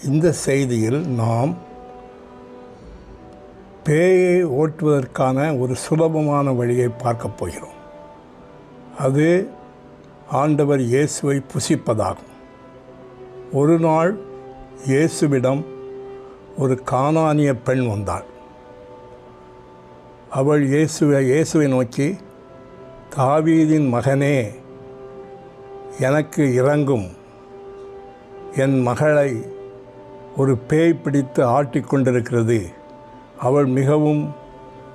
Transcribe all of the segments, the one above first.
இந்த செய்தியில் நாம் பேயை ஓட்டுவதற்கான ஒரு சுலபமான வழியை பார்க்கப் போகிறோம். அது ஆண்டவர் இயேசுவை புசிப்பதாகும். ஒரு நாள் இயேசுவிடம் ஒரு கானானிய பெண் வந்தாள். அவள் இயேசுவை நோக்கி, தாவீதின் மகனே, எனக்கு இரங்கும், என் மகளை ஒரு பேய் பிடித்து ஆட்டிக்கொண்டிருக்கிறது, அவள் மிகவும்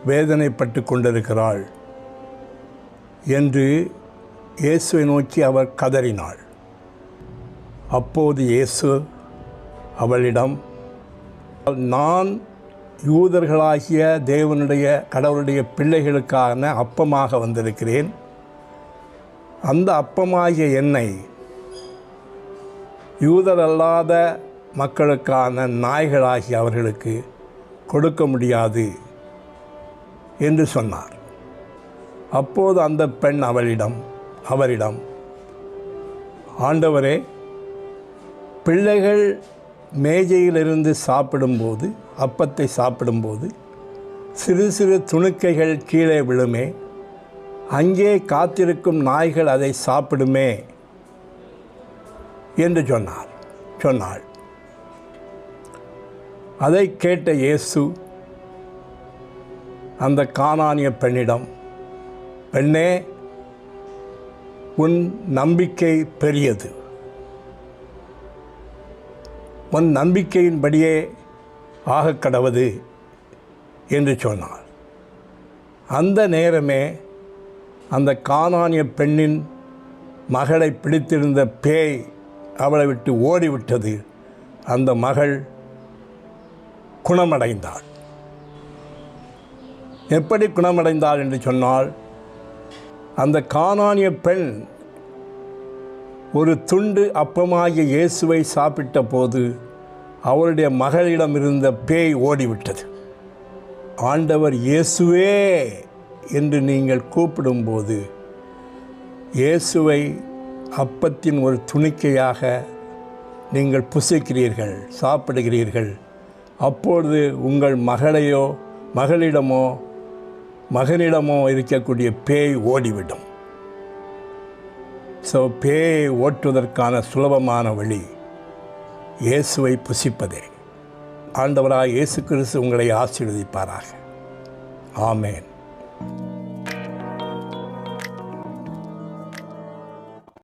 வேதனைப்பட்டு கொண்டிருக்கிறாள் என்று இயேசுவை நோக்கி அவள் கதறினாள். அப்போது இயேசு அவளிடம், நான் யூதர்களாகிய கடவுளுடைய பிள்ளைகளுக்கான அப்பமாக வந்திருக்கிறேன். அந்த அப்பமாகிய என்னை யூதரல்லாத மக்களுக்கான நாய்களாகிய அவர்களுக்கு கொடுக்க முடியாது என்று சொன்னார். அப்போது அந்த பெண் அவரிடம், ஆண்டவரே, பிள்ளைகள் மேஜையிலிருந்து சாப்பிடும்போது, அப்பத்தை சாப்பிடும்போது சிறு சிறு துணுக்கைகள் கீழே விழுமே, அங்கே காத்திருக்கும் நாய்கள் அதை சாப்பிடுமே என்று சொன்னாள். அதை கேட்ட இயேசு அந்த கானானிய பெண்ணிடம், பெண்ணே, உன் நம்பிக்கை பெரியது, உன் நம்பிக்கையின்படியே ஆகக்கடவது என்று சொன்னார். அந்த நேரமே அந்த கானானிய பெண்ணின் மகளை பிடித்திருந்த பேய் அவளை விட்டு ஓடிவிட்டது. அந்த மகள் குணமடைந்தாள். எப்படி குணமடைந்தாள் என்று சொன்னால், அந்த கானானிய பெண் ஒரு துண்டு அப்பமாகிய இயேசுவை சாப்பிட்ட போது அவளுடைய மகளிடம் இருந்த பேய் ஓடிவிட்டது. ஆண்டவர் இயேசுவே என்று நீங்கள் கூப்பிடும்போது இயேசுவை அப்பத்தின் ஒரு துணிக்கையாக நீங்கள் புசிக்கிறீர்கள், சாப்பிடுகிறீர்கள். அப்பொழுது உங்கள் மகளிடமோ மகனிடமோ இருக்கக்கூடிய பேய் ஓடிவிடும். பேயை ஓட்டுவதற்கான சுலபமான வழி இயேசுவை புசிப்பதே. ஆண்டவராக இயேசு கிறிஸ்து உங்களை ஆசீர்வதிப்பாராக. ஆமென்.